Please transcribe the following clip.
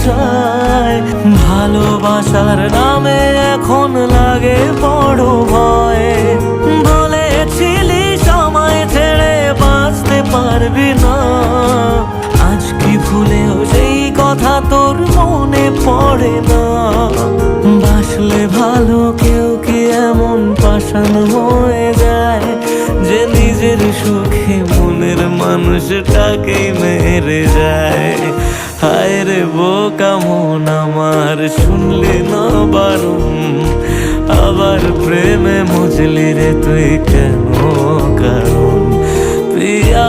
যায়। ভালোবাসার নামে এখন লাগে বড় ভয়। বলেছিলি সময় ছেড়ে বাঁচতে পারবি না, আজ কি ভুলেও সেই কথা তোর মনে পড়ে না? বাসলে ভালো কেউ কি এমন পাষাণ হয়ে যায় যে নিজের সুখে মনের মানুষটাকেই মেরে যায়? হায় রে বোকা মন আমার, শুনলি না বারণ, আবার প্রেমে মজলি রে তুই কেন কারণ? প্রিয়া